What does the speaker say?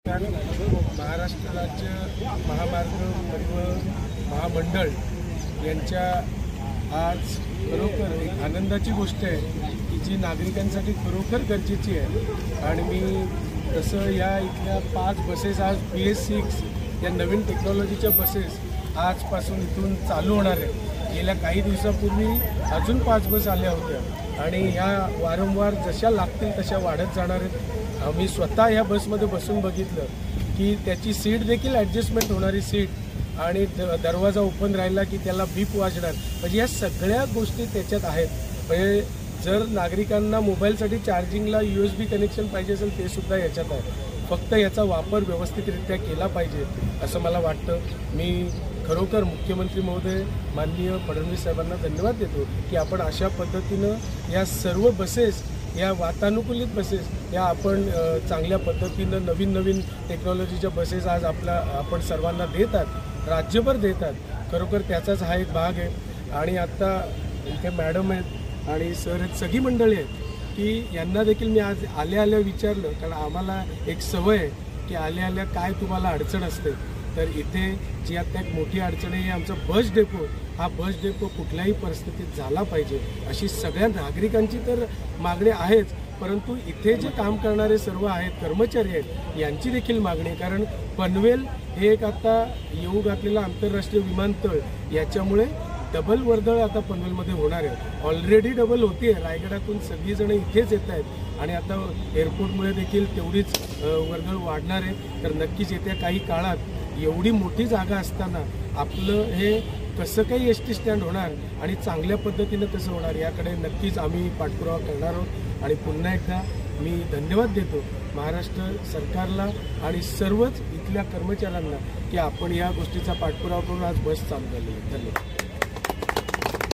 महाराष्ट्र राज्य महामार्ग परिवहन महामंडळ यांच्या आज खरोखर एक आनंदाची गोष्ट आहे की जी नागरिकांसाठी खरोखर गरजेची आहे। आणि मी तसं या इथल्या 5 बसेस आज BS6 या नवीन टेक्नॉलॉजीच्या बसेस आजपासून इथून चालू होणार आहेत। गेल्या काही दिवसापूर्वी अजून 5 बस आल्या होत्या आणि ह्या वारंवार जशा लागतील तशा वाढत जाणार आहेत। मी स्वतः ह्या बसमध्ये बसून बघितलं की त्याची सीट देखील ॲडजस्टमेंट होणारी सीट आणि दरवाजा ओपन राहिला की त्याला बीप वाजणार, म्हणजे या सगळ्या गोष्टी त्याच्यात आहेत। म्हणजे जर नागरिकांना मोबाईलसाठी चार्जिंगला USB कनेक्शन पाहिजे असेल ते सुद्धा याच्यात आहे। फक्त याचा वापर व्यवस्थितरित्या केला पाहिजे असं मला वाटतं। मी खरोखर मुख्यमंत्री महोदय माननीय फडणवीस साहेबांना धन्यवाद देतो की आपण अशा पद्धतीनं या सर्व बसेस, या वातानुकूलित बसेस या आपण चांगल्या पद्धतीनं नवीन टेक्नॉलॉजीच्या बसेस आज आपण सर्वांना देतात, राज्यभर देतात। खरोखर त्याचाच हा एक भाग आहे। आणि आता इथे मॅडम आहेत आणि सर आहेत, सगळी मंडळी आहेत की यांना देखील मी आज आल्या विचारलं, कारण आम्हाला एक सवय आहे की आल्या काय तुम्हाला अडचण असते। तर इथे जी आता एक मोठी अडचण आहे आमचा बस डेपो, हा बस डेपो कुठल्याही परिस्थितीत झाला पाहिजे अशी सगळ्या नागरिकांची तर मागणी आहेच, परंतु इथे जे काम करणारे सर्व आहेत, कर्मचारी आहेत, यांची देखील मागणी आहे। कारण पनवेल हे एक आता येऊ घातलेलं आंतरराष्ट्रीय विमानतळ, याच्यामुळे डबल वर्दळ आता पनवेलमध्ये होणार आहे। ऑलरेडी डबल होती आहे, रायगडातून सगळीजण इथेच येत आहेत आणि आता एअरपोर्टमुळे देखील तेवढीच वर्दळ वाढणार आहे। तर नक्कीच येत्या काही काळात एवढी मोठी जागा असताना आपलं हे कसं काही ST स्टँड होणार आणि चांगल्या पद्धतीनं कसं होणार याकडे नक्कीच आम्ही पाठपुरावा करणार आहोत। आणि पुन्हा एकदा मी धन्यवाद देतो महाराष्ट्र सरकारला आणि सर्वच इथल्या कर्मचाऱ्यांना की आपण या गोष्टीचा पाठपुरावा करून आज बस चालू झाली आहे। धन्यवाद।